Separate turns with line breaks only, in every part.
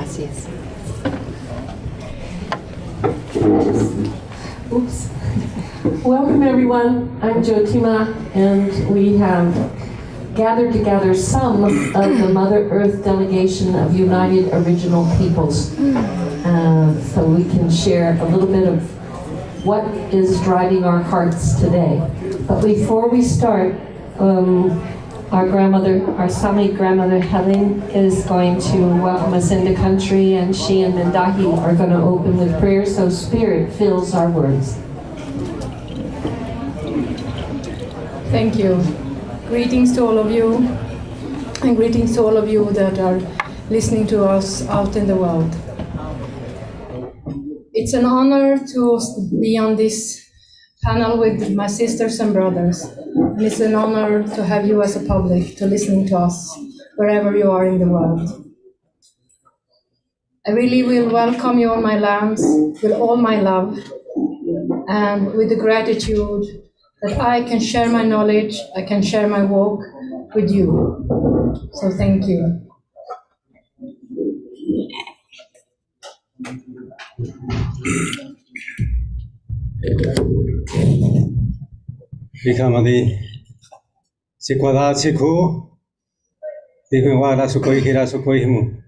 Gracias. Oops. Welcome everyone, I'm Jyoti, and we have gathered together some of the Mother Earth delegation of United Original Peoples, so we can share a little bit of what is driving our hearts today. But before we start, our Sami grandmother Helen is going to welcome us into country, and she and Mindahi are going to open with prayer, so Spirit fills our words.
Thank you. Greetings to all of you, and greetings to all of you that are listening to us out in the world. It's an honor to be on this panel with my sisters and brothers. And it's an honor to have you as a public to listening to us wherever you are in the world. I really will welcome you on my lands with all my love and with the gratitude that I can share my knowledge, I can share my walk with you. So thank you.
Bikamadi sikwada siku dihwala sukoi hira sukoi himu.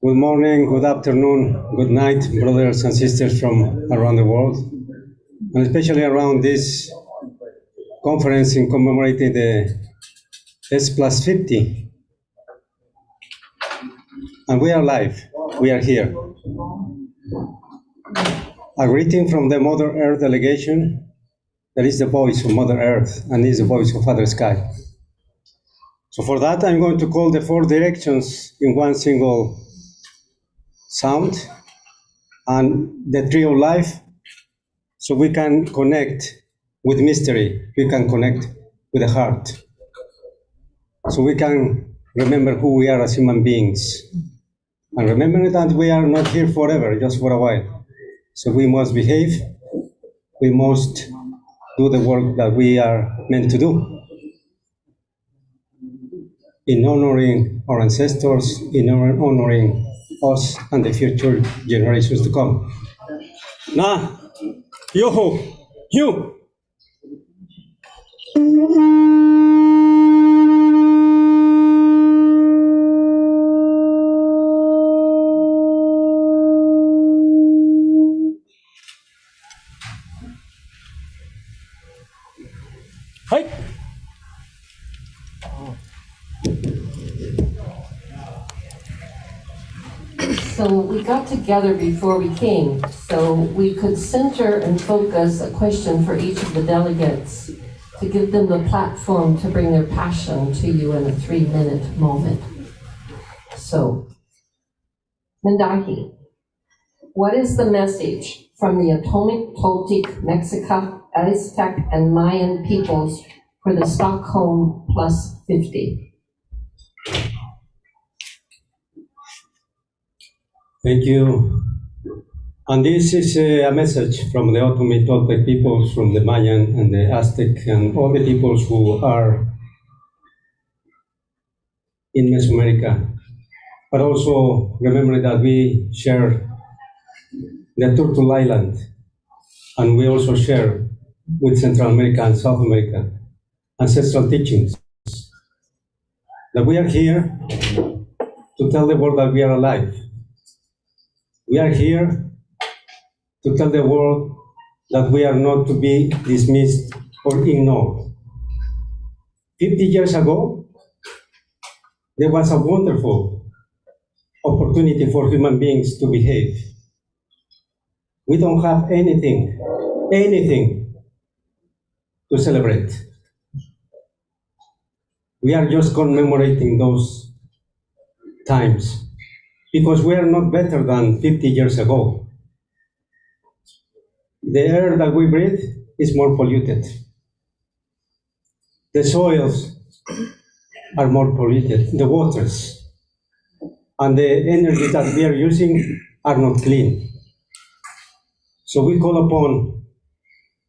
Good morning, good afternoon, good night, brothers and sisters from around the world, and especially around this conference in commemorating the S+50. And we are alive, we are here. A greeting from the Mother Earth delegation. That is the voice of Mother Earth and is the voice of Father Sky. So for that, I'm going to call the 4 directions in one single sound and the tree of life, so we can connect with mystery, we can connect with the heart, so we can remember who we are as human beings. And remember that we are not here forever, just for a while. So we must behave, we must do the work that we are meant to do, in honoring our ancestors, in honoring us and the future generations to come. Na, yoho, you. Hi.
So we got together before we came, so we could center and focus a question for each of the delegates to give them the platform to bring their passion to you in a 3-minute moment. So, Mindahi, what is the message from the Otomi-Toltec, Mexica, Aztec, and Mayan peoples for the Stockholm +50?
Thank you. And this is a message from the Otomi-Toltec peoples, from the Mayan and the Aztec and all the peoples who are in Mesoamerica. But also remember that we share the Turtle Island, and we also share with Central America and South America ancestral teachings. That we are here to tell the world that we are alive. We are here to tell the world that we are not to be dismissed or ignored. 50 years ago, there was a wonderful opportunity for human beings to behave. We don't have anything to celebrate. We are just commemorating those times because we are not better than 50 years ago. The air that we breathe is more polluted. The soils are more polluted, the waters, and the energy that we are using are not clean. So we call upon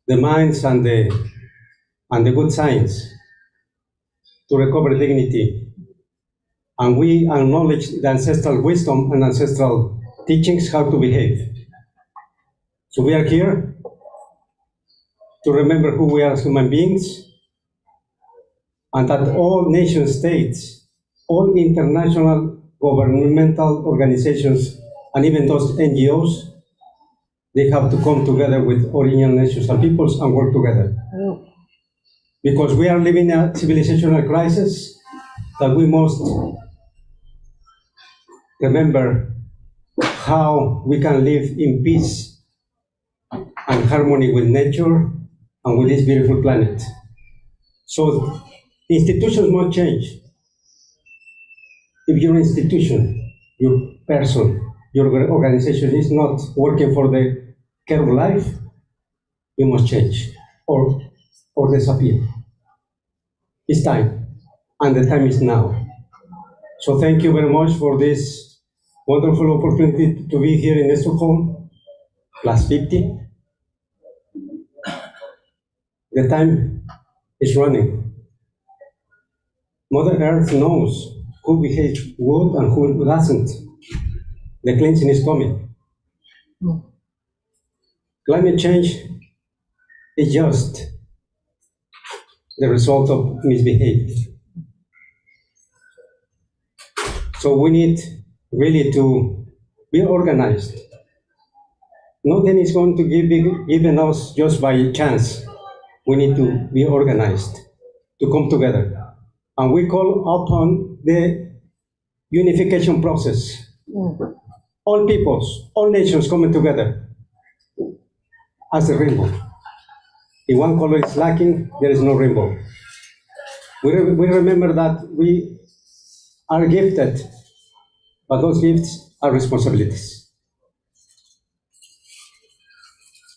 the minds and the good science to recover dignity and we acknowledge the ancestral wisdom and ancestral teachings how to behave. So we are here to remember who we are as human beings, and that all nation states, all international governmental organizations, and even those NGOs, they have to come together with original nations and peoples and work together. Because we are living a civilizational crisis that we must remember how we can live in peace and harmony with nature and with this beautiful planet. So institutions must change. If your institution, your person, your organization is not working for the care of life, you must change or disappear. It's time, and the time is now. So thank you very much for this wonderful opportunity to be here in Stockholm, plus 50. The time is running. Mother Earth knows who behaves good and who doesn't. The cleansing is coming. Climate change is just the result of misbehavior. So we need really to be organized. Nothing is going to be given us just by chance. We need to be organized, to come together. And we call upon the unification process. All peoples, all nations coming together as a rainbow. If one color is lacking, there is no rainbow. We remember that we are gifted, but those gifts are responsibilities.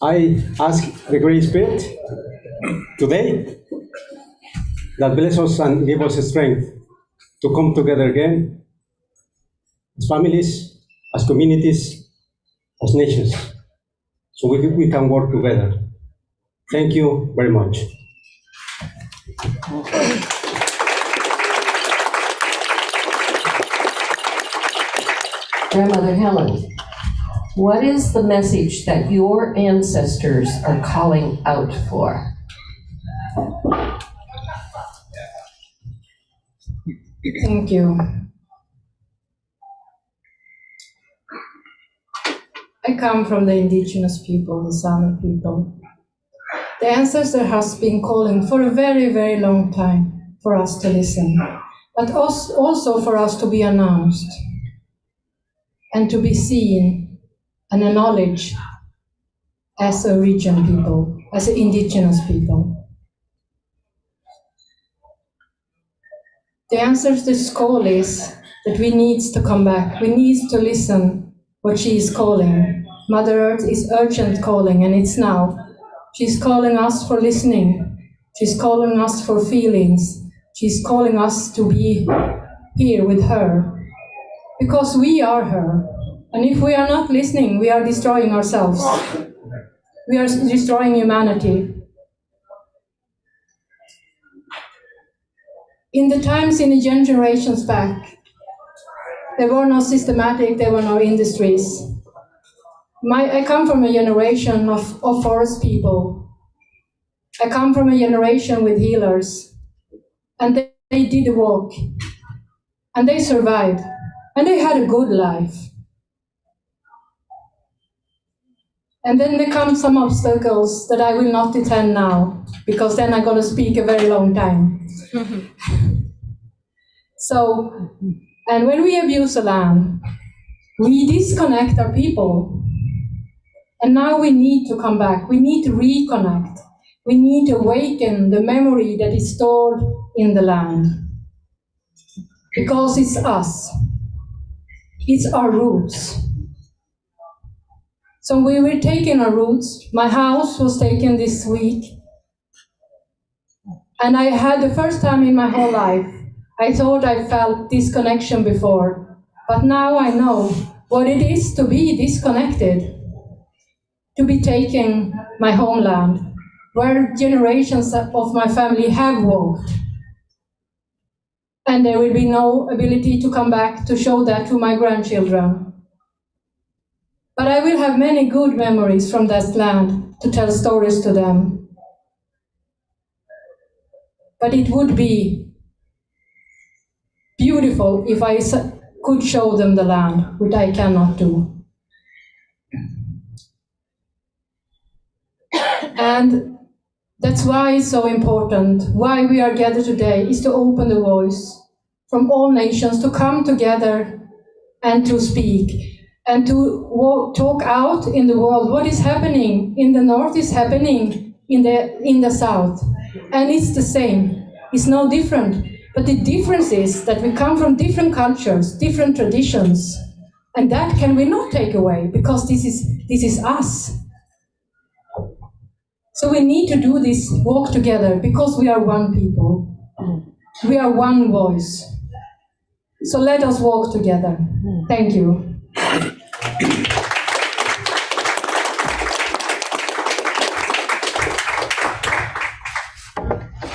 I ask the Great Spirit today that bless us and give us strength to come together again as families, as communities, as nations, so we can work together. Thank you very much.
Grandmother Helen, what is the message that your ancestors are calling out for?
Thank you. I come from the indigenous people, the Sami people. The ancestor has been calling for a very, very long time for us to listen, but also for us to be announced and to be seen and acknowledged as a region people, as an indigenous people. The ancestor's call is that we need to come back. We need to listen what she is calling. Mother Earth is urgent calling, and it's now. She's calling us for listening. She's calling us for feelings. She's calling us to be here with her. Because we are her. And if we are not listening, we are destroying ourselves. We are destroying humanity. In the times in the generations back, there were no systematic, there were no industries. I come from a generation of forest people. I come from a generation with healers. And they did the work. And they survived. And they had a good life. And then there come some obstacles that I will not attend now, because then I'm going to speak a very long time. So, and when we abuse the land, we disconnect our people. And now we need to come back. We need to reconnect. We need to awaken the memory that is stored in the land. Because it's us. It's our roots. So we were taking our roots. My house was taken this week. And I had the first time in my whole life, I thought I felt disconnection before. But now I know what it is to be disconnected. To be taking my homeland, where generations of my family have walked. And there will be no ability to come back to show that to my grandchildren. But I will have many good memories from that land to tell stories to them. But it would be beautiful if I could show them the land, which I cannot do. And that's why it's so important, why we are gathered today, is to open the voice from all nations to come together and to speak and to talk out in the world. What is happening in the north is happening in the south, and it's the same. It's no different. But the difference is that we come from different cultures, different traditions, and that can we not take away, because this is us. So we need to do this walk together, because we are one people. We are one voice. So let us walk together. Thank you.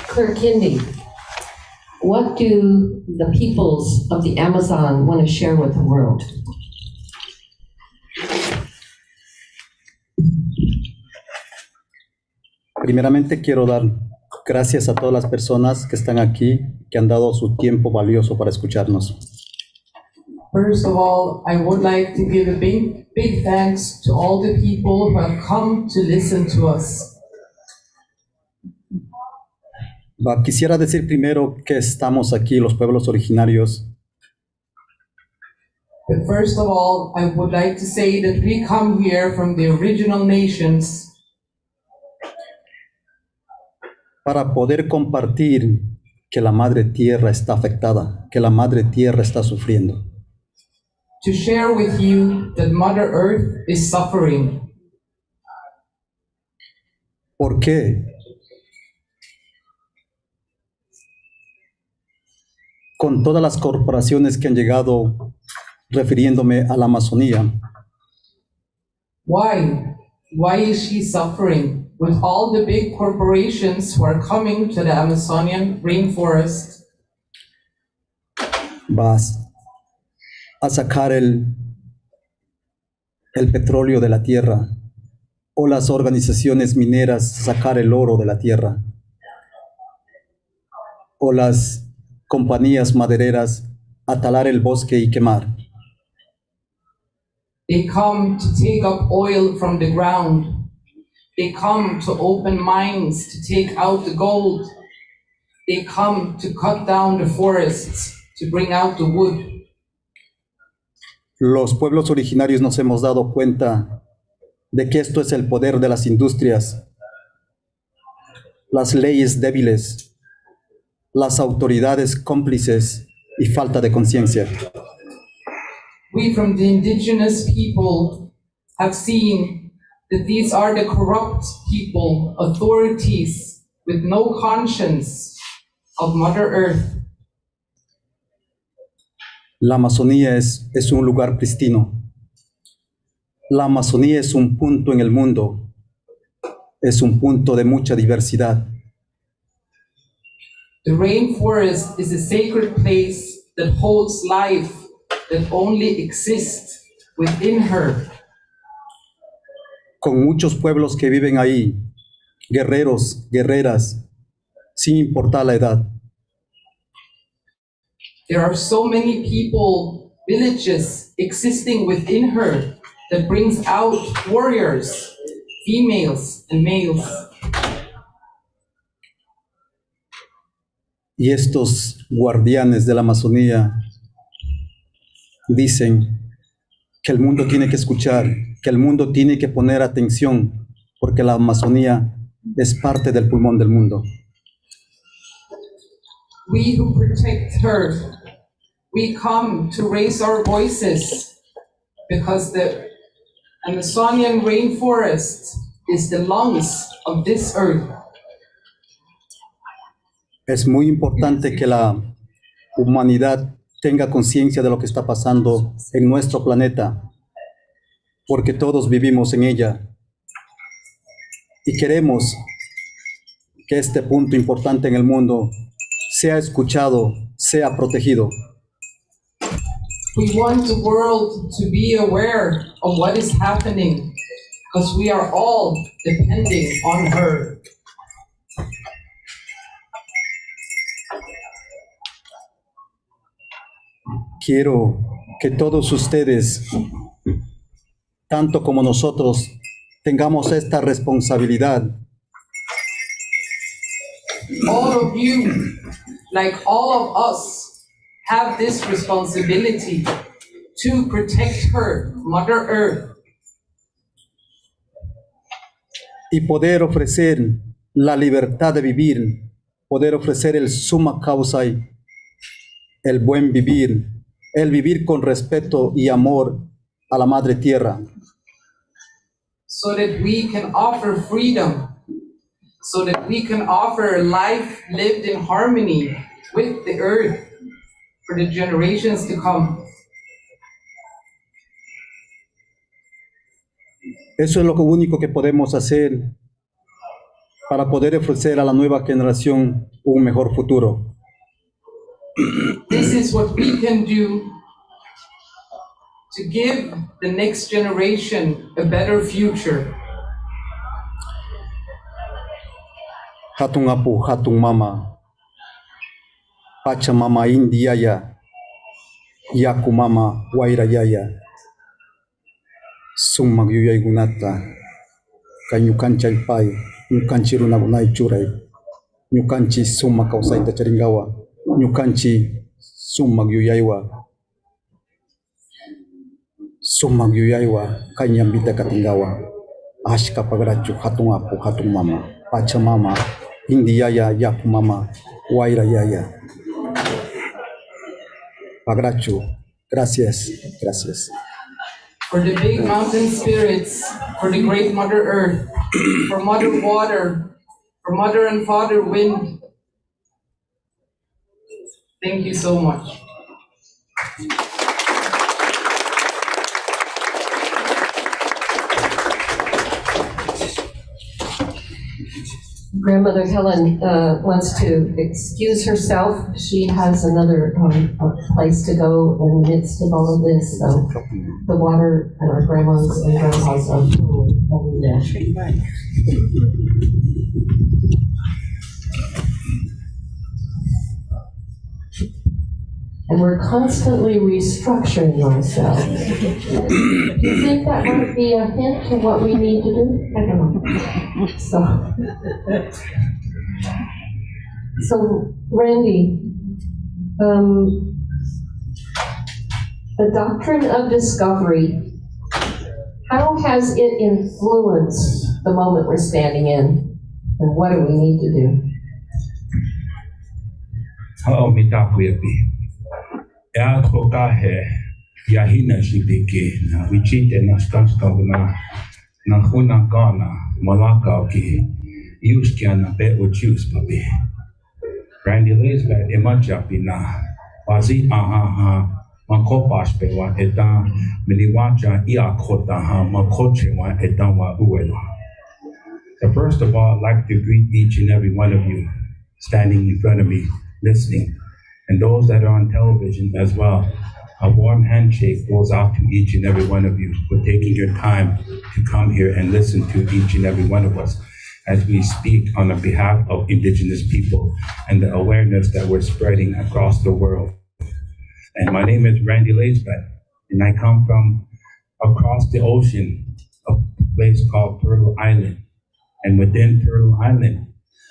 Kurikindi, what do the peoples of the Amazon want to share with the world?
Primeramente quiero dar gracias a todas las personas que están aquí, que han dado su tiempo valioso para escucharnos.
First of all, I would like to give a big thanks to all the people who have come to listen to us.
Quisiera decir primero que estamos aquí, los pueblos originarios,
But first of all, I would like to say that we come here from the original nations
para poder compartir que la Madre Tierra está afectada, que la Madre Tierra está sufriendo.
to share with you that Mother Earth is suffering.
¿Por qué? Con todas las corporaciones que han llegado refiriéndome a la Amazonía,
Why? Why is she suffering? With all the big corporations who are coming to the Amazonian rainforest
vas a sacar el petróleo de la tierra, o las organizaciones mineras sacar el oro de la tierra, o las compañías madereras a talar el bosque y quemar.
they come to take up oil from the ground. They come to open mines to take out the gold. They come to cut down the forests to bring out the wood.
Los pueblos originarios nos hemos dado cuenta de que esto es el poder de las industrias, las leyes débiles, las autoridades cómplices y falta de conciencia.
We from the indigenous people have seen that these are the corrupt people, authorities with no conscience of Mother Earth.
La Amazonía es un lugar pristino. La Amazonía es un punto en el mundo. Es un punto de mucha diversidad.
The rainforest is a sacred place that holds life that only exists within her.
Con muchos pueblos que viven ahí, guerreros, guerreras, sin importar la edad.
There are so many people, villages existing within her that brings out warriors, females and males.
Y estos guardianes de la Amazonía dicen que el mundo tiene que escuchar, que el mundo tiene que poner atención, porque la Amazonía es parte del pulmón del mundo.
We who protect her, we come to raise our voices because the Amazonian rainforest is the lungs of this earth.
Es muy importante que la humanidad tenga conciencia de lo que está pasando en nuestro planeta, porque todos vivimos en ella y queremos que este punto importante en el mundo sea escuchado, sea protegido.
We want the world to be aware of what is happening because we are all depending on her.
Quiero que todos ustedes, tanto como nosotros, tengamos esta responsabilidad
All of you, like all of us, have this responsibility to protect her, Mother Earth,
y poder ofrecer la libertad de vivir, poder ofrecer el summa causa, el buen vivir, el vivir con respeto y amor a la Madre Tierra.
so that we can offer freedom, so that we can offer a life lived in harmony with the earth for the generations to come.
Eso es lo único que podemos hacer para poder ofrecer a la nueva generación un mejor futuro.
This is what we can do to give the next generation a better future.
Hatun apu, hatun mama, Pachamama Indiaya, Yaku mama, Wairayaya, Summa Yuyay Gunata, Kanyukanchay Pai, Nyukanchi Runagunay Churay, Nyukanchi Summa Kausaita Charingawa, Nyukanchi Summa Yuyaywa, Summa Yuyaywa, Kanyambita Katingawa, Ashka Pagrachu, Hatun apu, hatun mama, Pachamama, Indiaya, Yaku mama, Wairayaya. Pagrachu, gracias, gracias.
For the big mountain spirits, for the great Mother Earth, for Mother Water, for Mother and Father Wind. Thank you so much.
Grandmother Helen wants to excuse herself. She has another place to go in the midst of all of this, so the water and our grandmas and grandpas are totally there. And we're constantly restructuring ourselves. Do you think that might be a hint to what we need to do? I don't know. So Randy, the doctrine of discovery, how has it influenced the moment we're standing in, and what do we need to do?
Hello, mitakuyepi. Ya troka he ya hina shibiki na wichite na stastogna na Unangan malaka ki yushkia na be uchus papi. Randy Elizabeth imachapi na wazi aha makopash pe wa eta miliwacha iakota ha makoche wa eta wa uela. So first of all, I'd like to greet each and every one of you standing in front of me, listening. And those that are on television as well, a warm handshake goes out to each and every one of you for taking your time to come here and listen to each and every one of us as we speak on the behalf of Indigenous people and the awareness that we're spreading across the world. And my name is Randy Elizabeth, and I come from across the ocean, a place called Turtle Island. And within Turtle Island,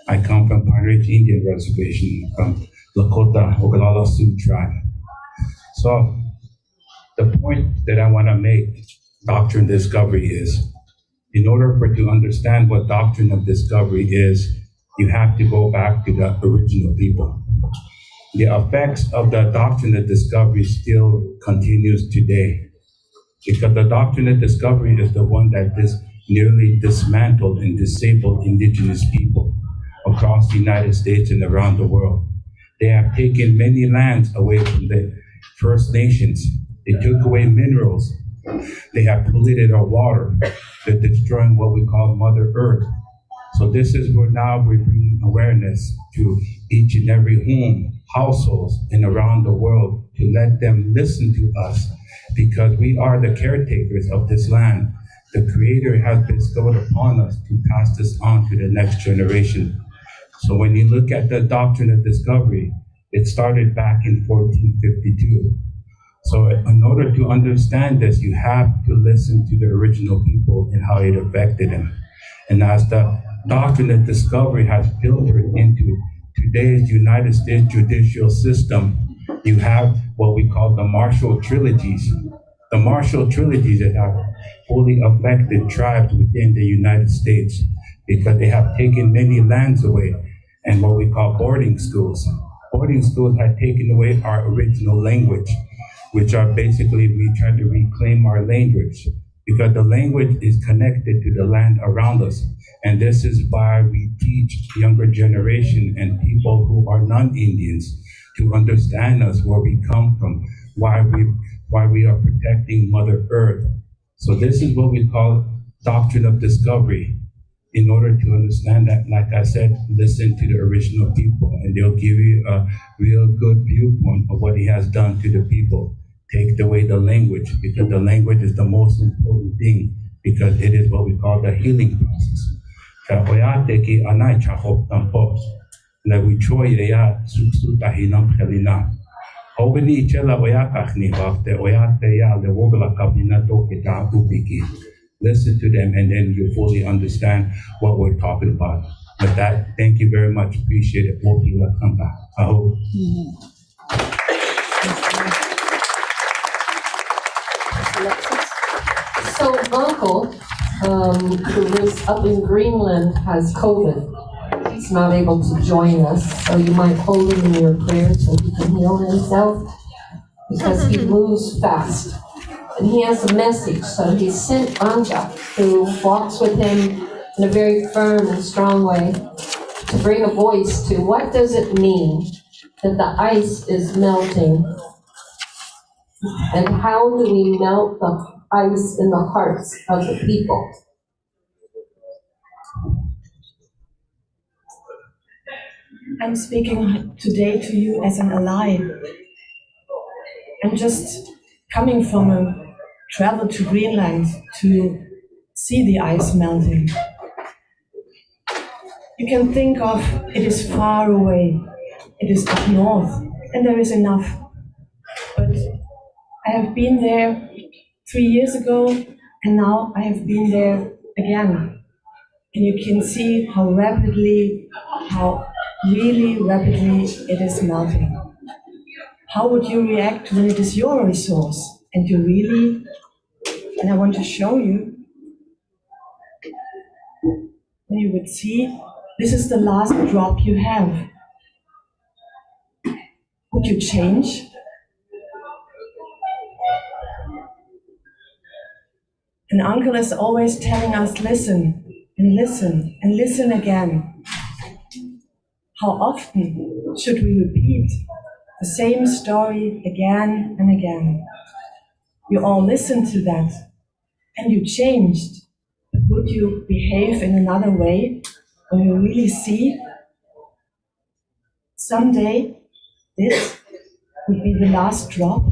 I come from Pine Ridge Indian Reservation, from Lakota, Oglala, Sioux tribe. So the point that I want to make, doctrine discovery, is in order for to understand what doctrine of discovery is, you have to go back to the original people. The effects of the doctrine of discovery still continues today, because the doctrine of discovery is the one that nearly dismantled and disabled Indigenous people across the United States and around the world. They have taken many lands away from the First Nations. They took away minerals. They have polluted our water. They're destroying what we call Mother Earth. So this is where now we're bringing awareness to each and every home, households, and around the world to let them listen to us because we are the caretakers of this land. The Creator has bestowed upon us to pass this on to the next generation. So when you look at the doctrine of discovery, it started back in 1452. So in order to understand this, you have to listen to the original people and how it affected them. And as the doctrine of discovery has filtered into today's United States judicial system, you have what we call the Marshall Trilogies. The Marshall Trilogies that have fully affected tribes within the United States because they have taken many lands away and what we call boarding schools. Boarding schools had taken away our original language, which are basically we try to reclaim our language because the language is connected to the land around us. And this is why we teach younger generation and people who are non-Indians to understand us, where we come from, why we are protecting Mother Earth. So this is what we call doctrine of discovery. In order to understand that, like I said, listen to the original people and they'll give you a real good viewpoint of what he has done to the people. Take away the language because the language is the most important thing because it is what we call the healing process. Listen to them and then you fully understand what we're talking about. With that, thank you very much. Appreciate it. I hope.
So Uncle, who lives up in Greenland, has COVID. He's not able to join us, so you might hold him in your prayers so he can heal himself because he moves fast. And he has a message, so he sent Anja, who walks with him in a very firm and strong way, to bring a voice to what does it mean that the ice is melting, and how do we melt the ice in the hearts of the people?
I'm speaking today to you as an ally. I'm just coming from a travel to Greenland to see the ice melting. You can think of it is far away, it is up north, and there is enough. But I have been there 3 years ago, and now I have been there again. And you can see how really rapidly it is melting. How would you react when it is your resource and you really, and I want to show you, when you would see, this is the last drop you have. Would you change? And Uncle is always telling us, listen, and listen, and listen again. How often should we repeat the same story again and again? You all listened to that, and you changed. But would you behave in another way when you really see someday this would be the last drop?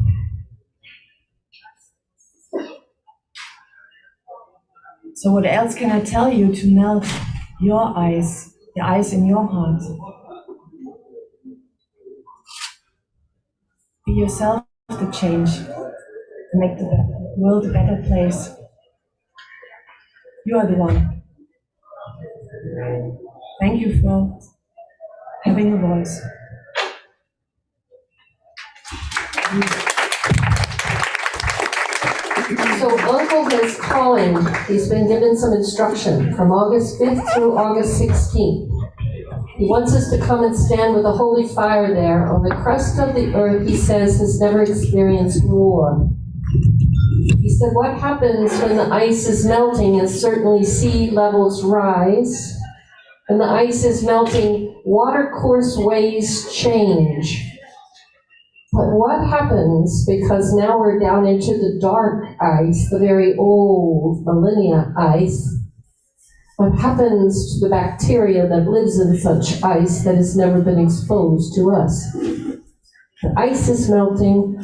So what else can I tell you to melt your ice, the ice in your heart? Be yourself the change and make the world a better place. You are the one. Thank you for having a voice.
So Uncle is calling. He's been given some instruction from August 5th through August 16th. He wants us to come and stand with a holy fire there on the crust of the earth he says has never experienced war. He said, what happens when the ice is melting and certainly sea levels rise? When the ice is melting, watercourse ways change. But what happens, because now we're down into the dark ice, the very old millennia ice, what happens to the bacteria that lives in such ice that has never been exposed to us. The ice is melting,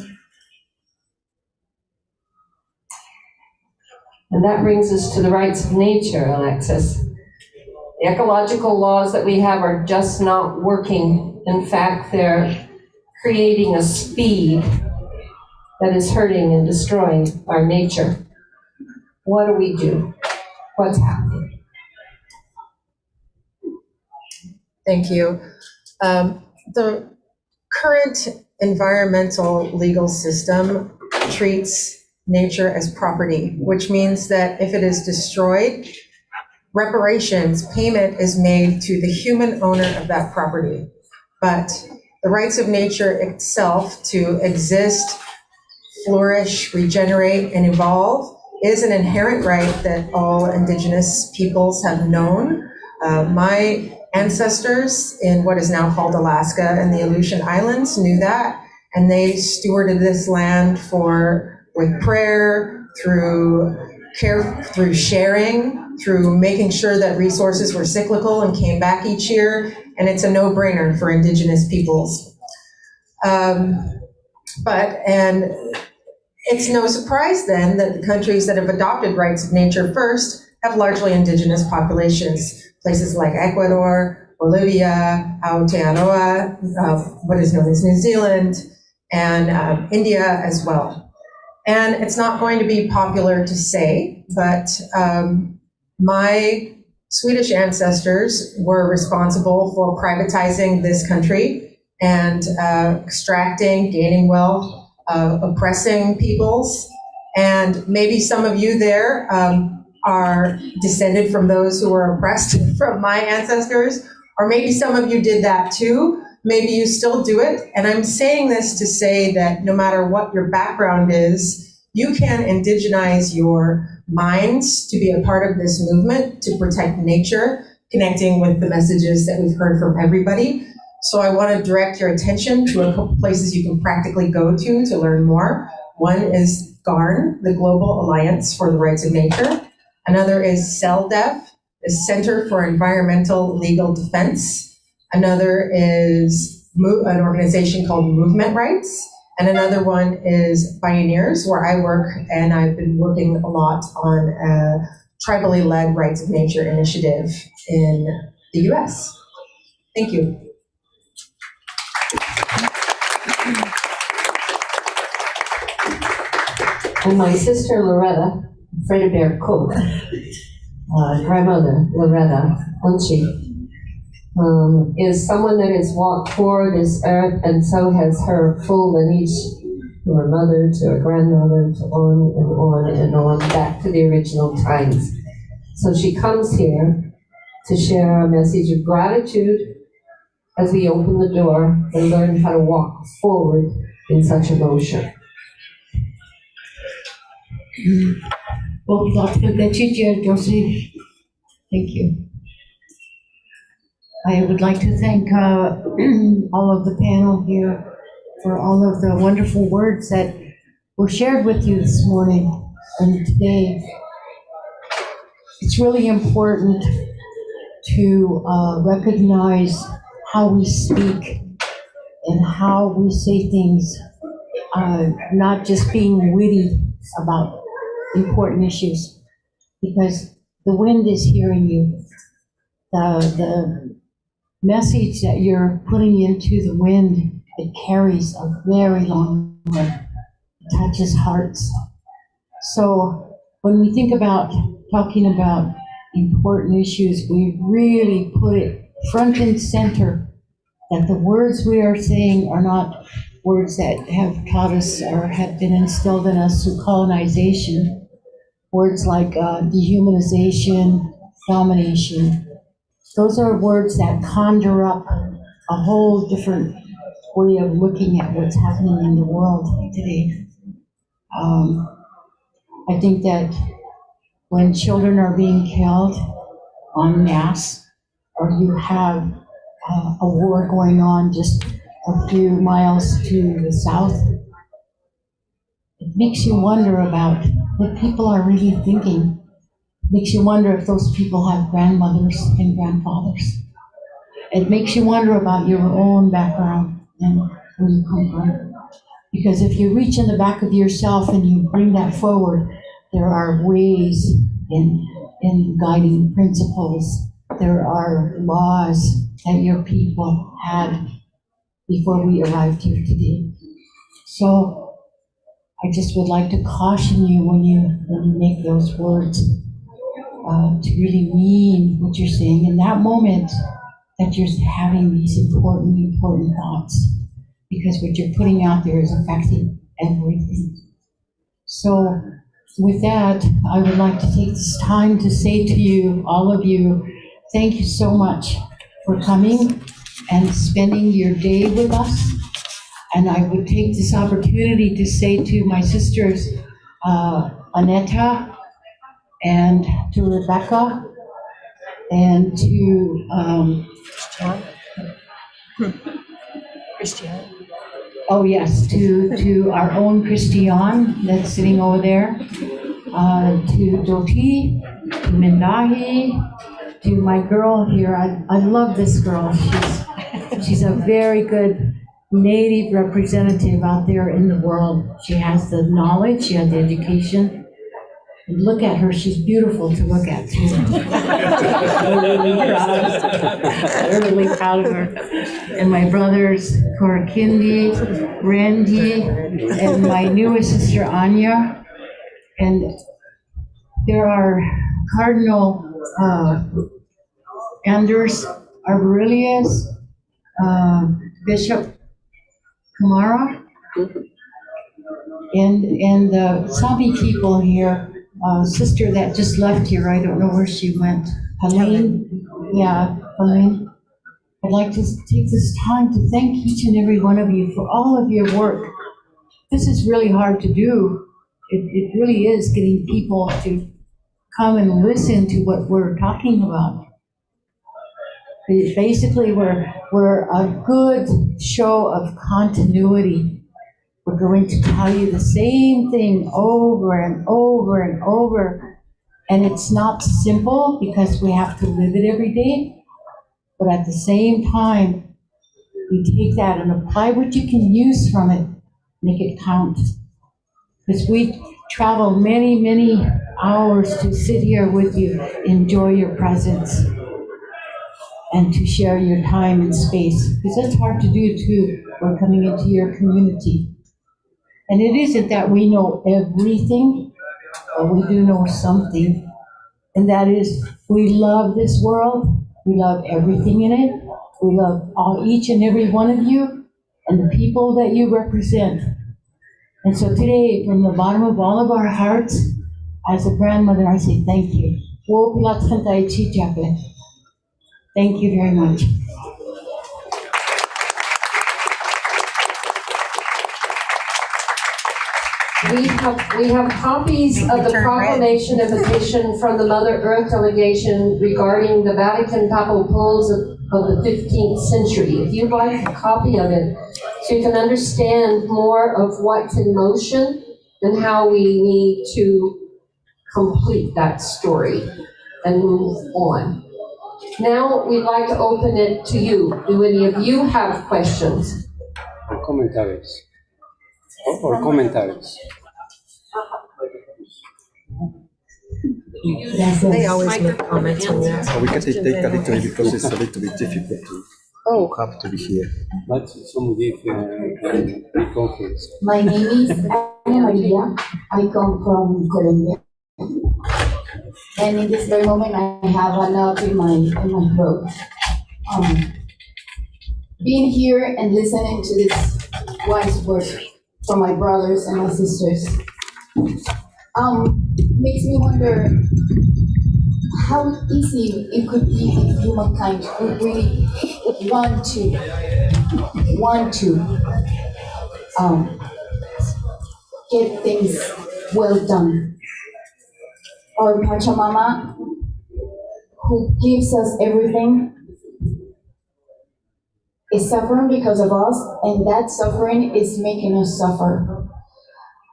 and that brings us to the rights of nature, Alexis. The ecological laws that we have are just not working. In fact, they're creating a speed that is hurting and destroying our nature. What do we do? What's happening?
Thank you. The current environmental legal system treats nature as property, which means that if it is destroyed, reparations, payment is made to the human owner of that property. But the rights of nature itself to exist, flourish, regenerate, and evolve is an inherent right that all indigenous peoples have known. My ancestors in what is now called Alaska and the Aleutian Islands knew that, and they stewarded this land with prayer, through care, through sharing, through making sure that resources were cyclical and came back each year, and it's a no-brainer for indigenous peoples. And it's no surprise then that the countries that have adopted rights of nature first have largely indigenous populations. Places like Ecuador, Bolivia, Aotearoa, what is known as New Zealand, and India as well. And it's not going to be popular to say, but my Swedish ancestors were responsible for privatizing this country and extracting, gaining wealth, oppressing peoples. And maybe some of you there are descended from those who were oppressed from my ancestors, or maybe some of you did that too. Maybe you still do it. And I'm saying this to say that no matter what your background is, you can indigenize your minds to be a part of this movement to protect nature, connecting with the messages that we've heard from everybody. So I want to direct your attention to a couple places you can practically go to learn more. One is GARN, the Global Alliance for the Rights of Nature. Another is CELDEF, the Center for Environmental Legal Defense. Another is an organization called Movement Rights. And another one is Pioneers, where I work, and I've been working a lot on a tribally led rights of nature initiative in the US. Thank you.
And my sister Loretta, Freda Bear Cook, grandmother Loretta, Unchi, is someone that has walked toward this earth, and so has her full lineage, to her mother, to her grandmother, to on and on and on, back to the original times. So she comes here to share a message of gratitude as we open the door and learn how to walk forward in such emotion.
Well, Dr. Gachija Josie, thank you. I would like to thank all of the panel here for all of the wonderful words that were shared with you this morning and today. It's really important to recognize how we speak and how we say things, not just being witty about important issues, because the wind is hearing you. The message that you're putting into the wind, it carries a very long way. It touches hearts. So when we think about talking about important issues, we really put it front and center, that the words we are saying are not words that have taught us or have been instilled in us through colonization. Words like dehumanization, domination. Those are words that conjure up a whole different way of looking at what's happening in the world today. I think that when children are being killed en masse, or you have a war going on just a few miles to the south, it makes you wonder about what people are really thinking Makes you wonder if those people have grandmothers and grandfathers. It makes you wonder about your own background and where you come from. Because if you reach in the back of yourself and you bring that forward, there are ways in guiding principles. There are laws that your people had before we arrived here today. So I just would like to caution you when you make those words to really mean what you're saying in that moment, that you're having these important thoughts, because what you're putting out there is affecting everything. So with that, I would like to take this time to say to you, all of you, thank you so much for coming and spending your day with us. And I would take this opportunity to say to my sisters, Aneta, and to Rebecca, and to
Christian.
oh yes, to our own Christian that's sitting over there, to Jyoti, to Mindahi, to my girl here. I love this girl. She's a very good Native representative out there in the world. She has the knowledge, she has the education. And look at her, she's beautiful to look at too. We're really proud of her. And my brothers, Kurikindi, Randy, and my newest sister, Anya. And there are Cardinal Anders Arborelius, Bishop Kamara, and the Sabi people here, sister that just left here, I don't know where she went. Helene? Yeah, Helene. I'd like to take this time to thank each and every one of you for all of your work. This is really hard to do. It really is getting people to come and listen to what we're talking about. Basically, we're a good show of continuity. We're going to tell you the same thing over and over and over. And it's not simple because we have to live it every day. But at the same time, you take that and apply what you can use from it, make it count. Because we travel many, many hours to sit here with you, enjoy your presence, and to share your time and space. Because that's hard to do too. We're coming into your community. And it isn't that we know everything, but we do know something. And that is, we love this world. We love everything in it. We love each and every one of you and the people that you represent. And so today, from the bottom of all of our hearts, as a grandmother, I say thank you. Thank you very much.
We have copies of the proclamation and petition from the Mother Earth Delegation regarding the Vatican Papal Bulls of the 15th century. If you'd like a copy of it, so you can understand more of what's in motion and how we need to complete that story and move on. Now we'd like to open it to you. Do any of you have questions?
Or commentaries. Or commentaries.
They always make comments on that.
So we can take a little bit because it's a little bit difficult to have to be here.
But some give the conference.
My name is Ana Maria. I come from Colombia. And in this very moment, I have a knot in my throat. Being here and listening to this wise words from my brothers and my sisters makes me wonder how easy it could be if humankind would really want to get things well done. Our Pachamama, who gives us everything, is suffering because of us, and that suffering is making us suffer.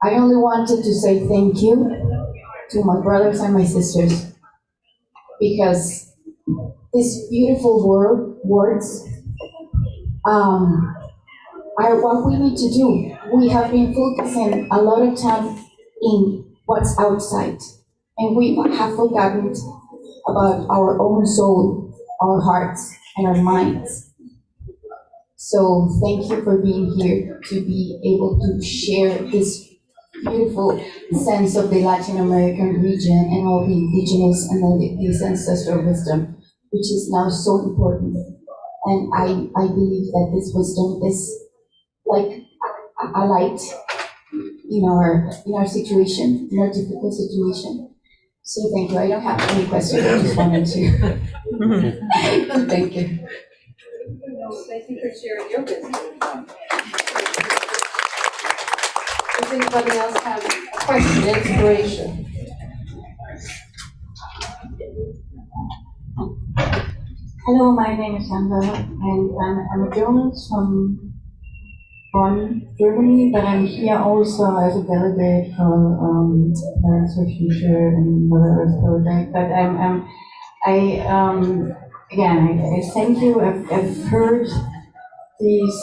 I only wanted to say thank you to my brothers and my sisters because these beautiful words are what we need to do. We have been focusing a lot of time in what's outside, and we have forgotten about our own soul, our hearts, and our minds. So thank you for being here to be able to share this beautiful sense of the Latin American region and all the indigenous and this ancestral wisdom, which is now so important. And I believe that this wisdom is like a light in our situation, in our difficult situation. So thank you. I don't have any questions. I just wanted to thank you.
Thank you for sharing your wisdom. Does anybody else have a question, inspiration?
Hello, my name is Sandra, and I'm a journalist from Bonn, Germany, but I'm here also as a delegate for Parents for Future and Mother Earth Project. But I thank you. I've heard these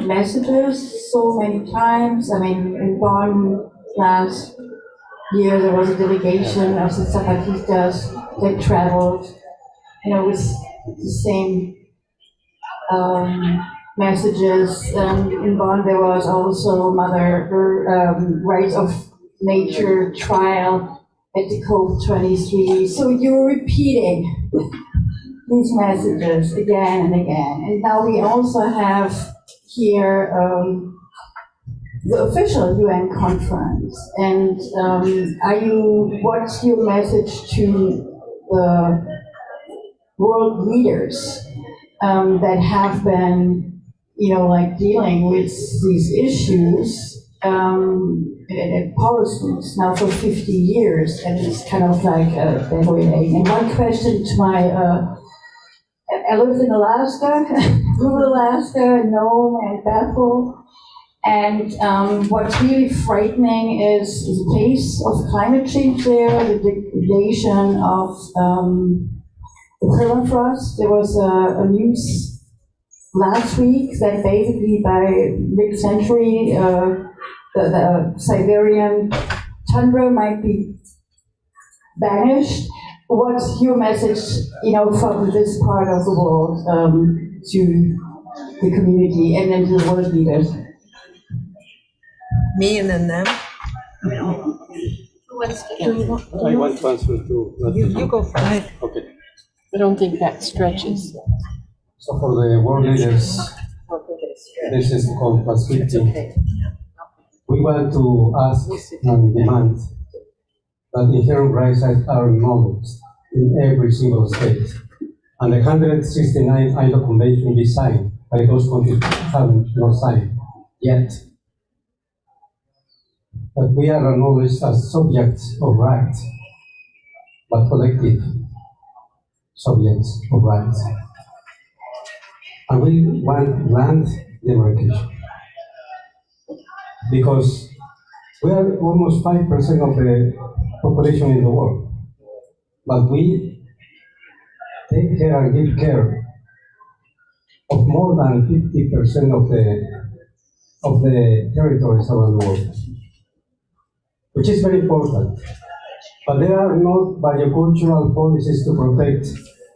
messages so many times. I mean, in Bonn last year there was a delegation of the Zapatistas that traveled, with the same messages. In Bonn there was also Mother Rights of Nature trial at the COP23. So you're repeating these messages again and again. And now we also have here the official UN conference. And what's your message to the world leaders that have been, dealing with these issues at policies now for 50 years, and it's kind of like devastating. And one question to my, I lived in Alaska, rural Alaska, Nome and Bethel, and what's really frightening is the pace of climate change there, the degradation of the permafrost. There was a news last week that basically by mid-century, the Siberian tundra might be vanished. What's your message, from this part of the world to the community and then to the world leaders?
Me and then them.
I want to answer to.
You go for it.
Okay.
I don't think that stretches.
So for the world leaders, this is called Bastida. We want to ask and demand that inherent rights are acknowledged in every single state. And the 169 ILO Convention be signed by those countries that have not signed yet. But we are acknowledged as subjects of rights, but collective subjects of rights. And we want land demarcation. Because we are almost 5% of the population in the world. But we take care and give care of more than 50% of the territories around the world, which is very important. But there are no biocultural policies to protect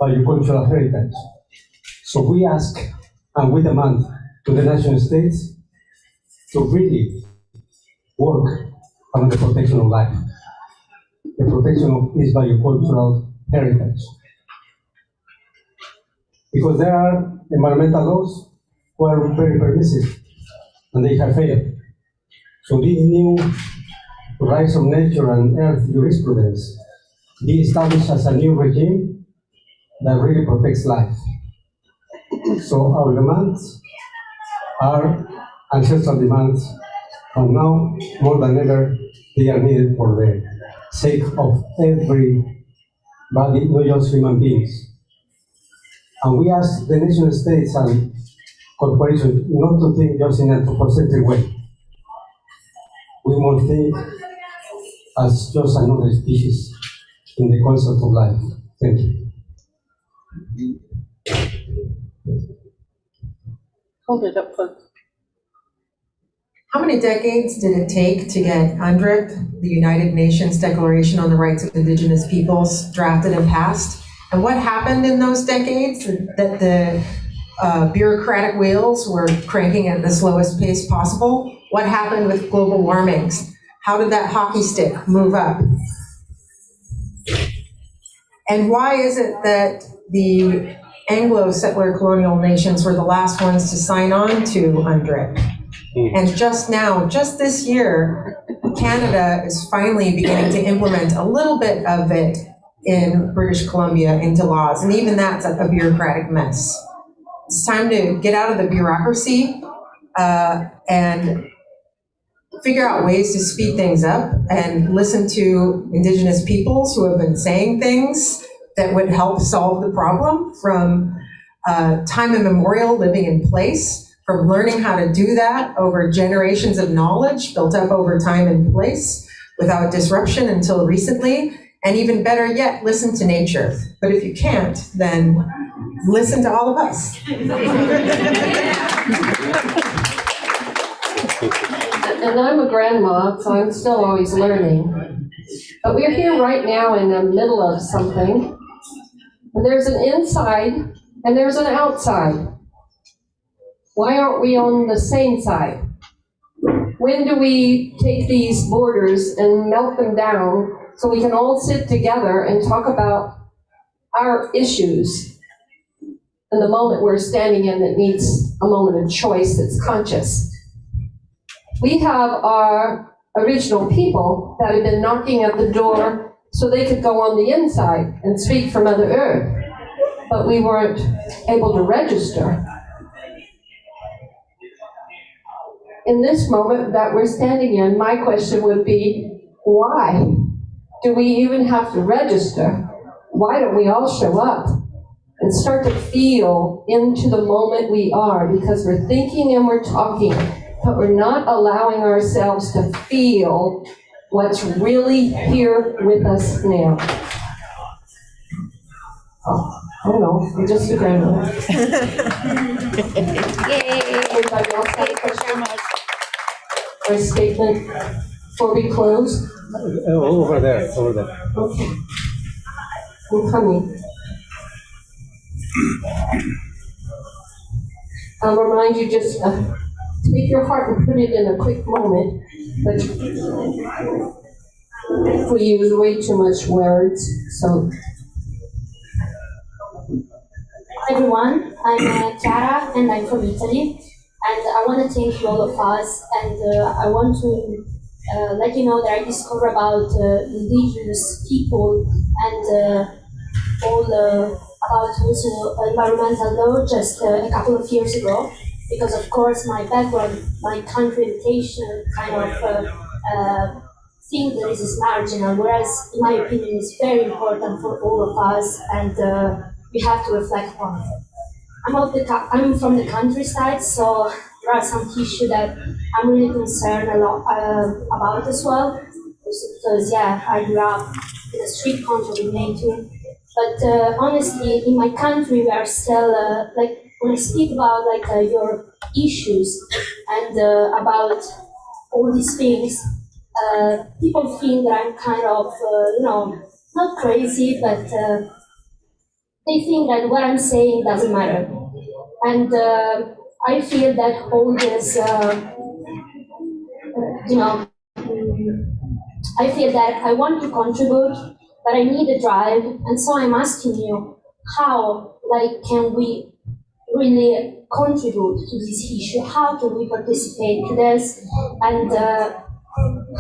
biocultural heritage. So we ask and we demand to the nation states to really work on the protection of life, the protection of this biocultural heritage. Because there are environmental laws who are very permissive, and they have failed. So this new rights of nature and earth jurisprudence be established as a new regime that really protects life. So our demands are ancestral demands, and now more than ever they are needed for the sake of everybody, not just human beings. And we ask the nation states and corporations not to think just in an anthropocentric way. We must think as just another species in the concept of life. Thank you.
Hold it up for.
How many decades did it take to get UNDRIP, the United Nations Declaration on the Rights of Indigenous Peoples, drafted and passed? And what happened in those decades that the bureaucratic wheels were cranking at the slowest pace possible? What happened with global warming? How did that hockey stick move up? And why is it that the Anglo-settler colonial nations were the last ones to sign on to UNDRIP? And just now, just this year, Canada is finally beginning to implement a little bit of it in British Columbia into laws, and even that's a bureaucratic mess. It's time to get out of the bureaucracy and figure out ways to speed things up and listen to Indigenous peoples who have been saying things that would help solve the problem from time immemorial, living in place, from learning how to do that over generations of knowledge built up over time and place without disruption until recently. And even better yet, listen to nature. But if you can't, then listen to all of us.
And I'm a grandma, so I'm still always learning. But we're here right now in the middle of something. And there's an inside and there's an outside. Why aren't we on the same side? When do we take these borders and melt them down so we can all sit together and talk about our issues in the moment we're standing in that needs a moment of choice that's conscious? We have our original people that have been knocking at the door so they could go on the inside and speak for Mother Earth, but we weren't able to register. In this moment that we're standing in, my question would be, why do we even have to register? Why don't we all show up and start to feel into the moment we are? Because we're thinking and we're talking, but we're not allowing ourselves to feel what's really here with us now. Oh, I don't know, I'm just a grandmother. Yay! Anybody else have a question or a statement before we close?
Over there, over there.
Okay. I'm coming. I'll remind you just take your heart and put it in a quick moment, but we use way too much words, so.
Hi everyone, I'm Chiara and I'm from Italy, and I want to thank you all of us, and I want to let you know that I discovered about indigenous people and all about also environmental law just a couple of years ago, because of course my background, my country education kind of think that this is marginal, whereas in my opinion it's very important for all of us, and we have to reflect on it. I'm from the countryside, so there are some issues that I'm really concerned a lot about as well, because yeah, I grew up in a street country in nature. But honestly, in my country, we are still like when I speak about like your issues and about all these things, people think that I'm kind of not crazy, but they think that what I'm saying doesn't matter. And I feel that all this, I feel that I want to contribute, but I need a drive. And so I'm asking you, how can we really contribute to this issue? How can we participate to this? And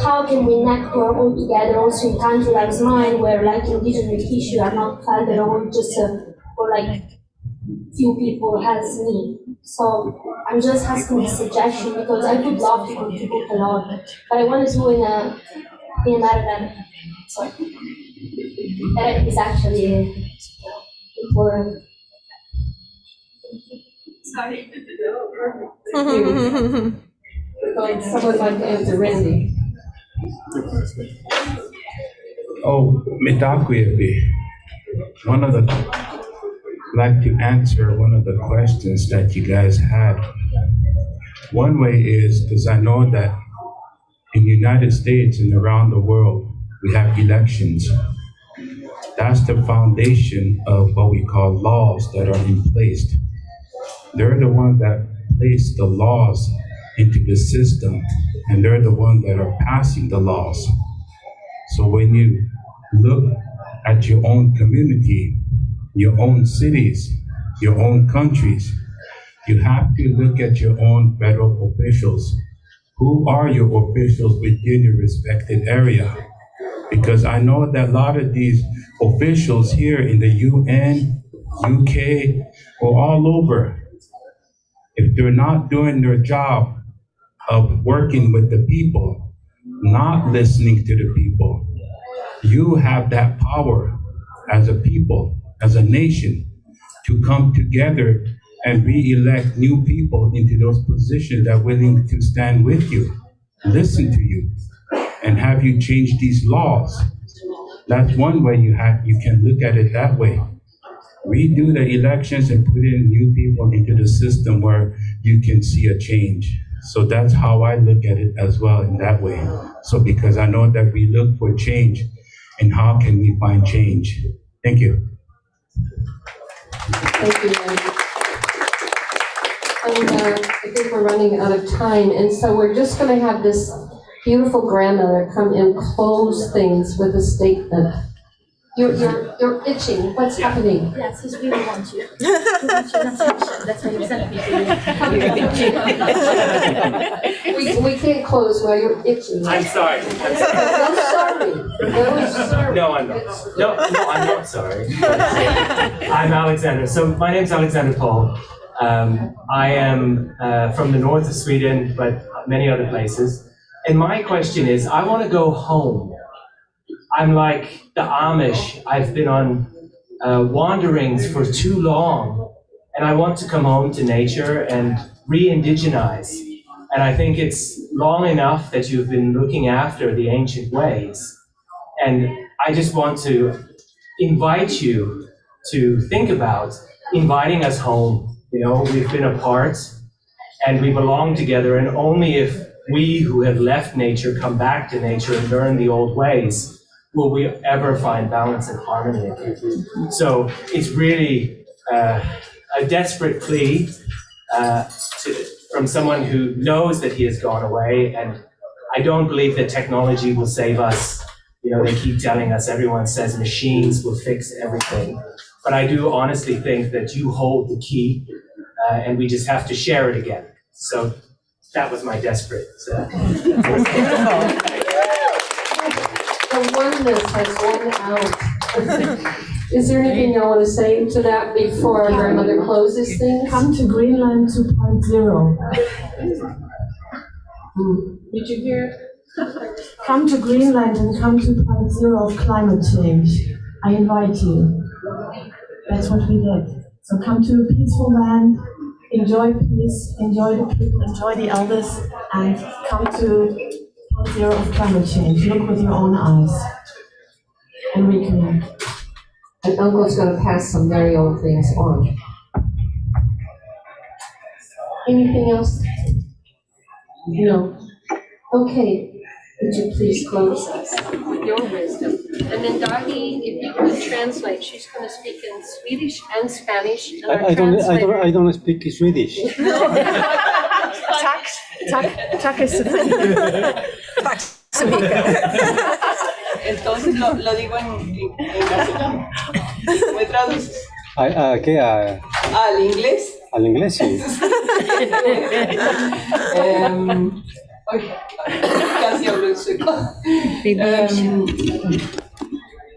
how can we network all together also in countries like mine, where indigenous issues are not felt at all, just for few people has me. So I'm just asking a suggestion because I would love to contribute a lot, but I want to do in a matter that is actually important. Sorry.
Someone like to answer, Randy.
Oh, Mindahi, one of the like to answer one of the questions that you guys had. One way is because I know that in the United States and around the world, we have elections. That's the foundation of what we call laws that are in place. They're the ones that place the laws into the system, and they're the ones that are passing the laws. So when you look at your own community, your own cities, your own countries, you have to look at your own federal officials. Who are your officials within your respected area? Because I know that a lot of these officials here in the UN, UK, or all over, if they're not doing their job of working with the people, not listening to the people, you have that power as a people, as a nation, to come together and re-elect new people into those positions that are willing to stand with you, listen to you, and have you change these laws. That's one way you can look at it that way. Redo the elections and put in new people into the system where you can see a change. So that's how I look at it as well in that way. So because I know that we look for change, and how can we find change? Thank you.
Thank you, Randy. And I think we're running out of time, and so we're just going to have this beautiful grandmother come and close things with a statement. You're itching. What's happening?
Yes, he's really want you. He wants your attention. That's why he sent me to you.
We can't close while you're itching.
I'm sorry.
No, sorry. No, sorry.
No, I'm not. No, I'm not sorry. I'm Alexander. So my name's Alexander Paul. I am from the north of Sweden, but many other places. And my question is, I want to go home. I'm like the Amish. I've been on wanderings for too long, and I want to come home to nature and re-indigenize. And I think it's long enough that you've been looking after the ancient ways. And I just want to invite you to think about inviting us home. You know, we've been apart and we belong together, and only if we who have left nature come back to nature and learn the old ways will we ever find balance and harmony again. So it's really a desperate plea from someone who knows that he has gone away, and I don't believe that technology will save us. You know, they keep telling us, everyone says machines will fix everything. But I do honestly think that you hold the key, and we just have to share it again. So that was my desperate.
The oneness has won out. Is there anything you want to say to that before our grandmother closes things?
Come to Greenland 2.0.
Did you hear?
Come to Greenland and come to 2.0 of climate change. I invite you. That's what we did. So come to a peaceful land, enjoy peace, enjoy the people, enjoy the elders, and come to 2.0 of climate change. Look with your own eyes and reconnect.
And Uncle's going to pass some very old things on. Anything else? No. Okay. Would you please close us with your wisdom? And Mindahi, if you could translate, she's going to speak in Swedish and Spanish. And
I don't speak Swedish.
Tack is
Tack så mycket. Entonces lo digo en castellano. ¿Me traduces?
¿Qué?
¿Al inglés?
Al inglés, sí.
Casi hablo en sueco.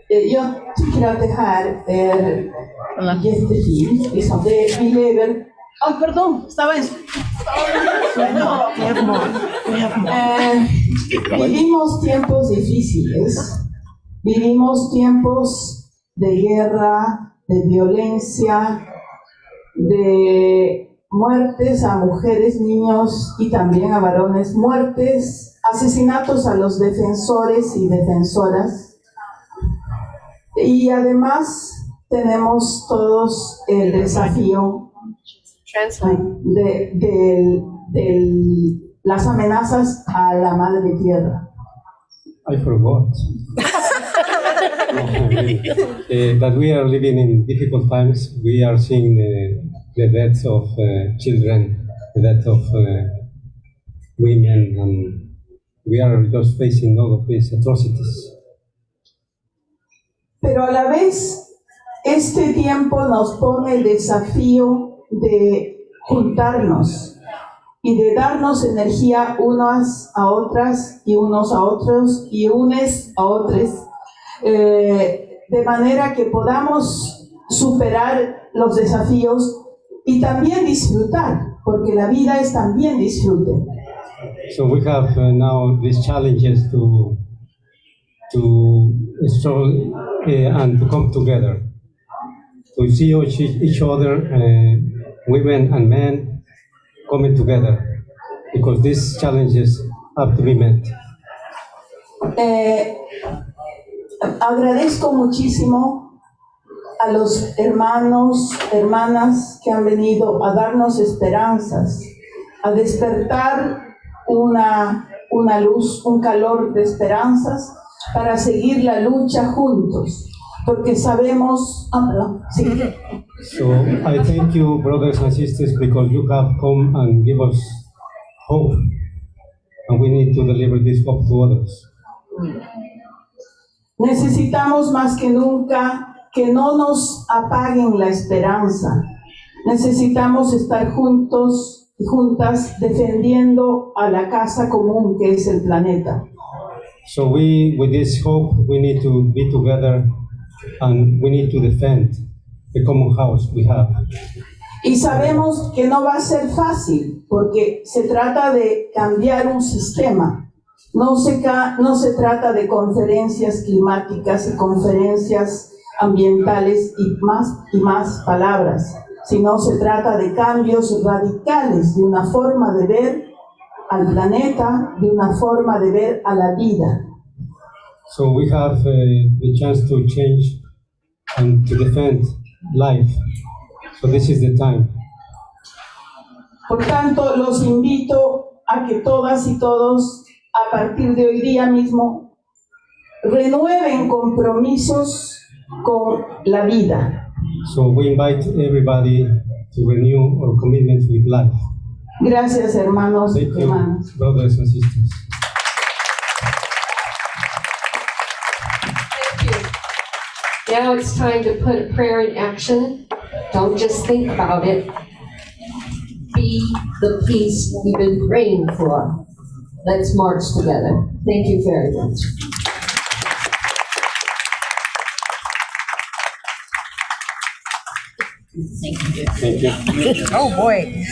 Jag tycker att det här är jättefint. Liksom vi lever... perdón, estaba en... Vivimos tiempos difíciles. Vivimos tiempos de guerra, de violencia, de muertes a mujeres, niños y también a varones, muertes, asesinatos a los defensores y defensoras. Y además tenemos todos el desafío de las amenazas a la madre tierra.
I forgot. That we are living in difficult times. We are seeing the deaths of children, the death of women, and we are just facing all of these atrocities.
Pero a la vez, este tiempo nos pone el desafío de juntarnos y de darnos energía unas a otras y unos a otros y unes a otros, de manera que podamos superar los desafíos y también disfrutar, porque la vida es también disfrute.
So we have now these challenges to stroll and to come together, to see each other, women and men, coming together, because these challenges have to be met.
Agradezco muchísimo a los hermanos, hermanas que han venido a darnos esperanzas, a despertar una luz, un calor de esperanzas para seguir la lucha juntos, porque sabemos, sí.
So I thank you, brothers and sisters, because you have come and give us hope, and we need to deliver this hope to others.
Necesitamos más que nunca que no nos apaguen la esperanza. Necesitamos estar juntos y juntas defendiendo a la casa común que es el planeta.
So with this hope, we need to be together and we need to defend the common house we have.
Y sabemos que no va a ser fácil, porque se trata de cambiar un sistema. No se trata de conferencias climáticas y conferencias ambientales y más palabras, sino se trata de cambios radicales, de una forma de ver al planeta, de una forma de ver a la vida.
So we have the chance to change and to defend life. So this is the time.
Por tanto, los invito a que todas y todos, a partir de hoy día mismo, renueven compromisos con la vida.
So we invite everybody to renew our commitment with life.
Gracias, hermanos y hermanas.
Brothers and sisters.
Now it's time to put a prayer in action. Don't just think about it. Be the peace we've been praying for. Let's march together. Thank you very much.
Thank you.
Oh boy.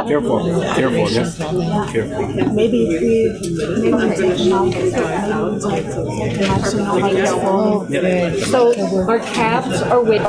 Careful, yes. Careful.
Maybe
So our caps are with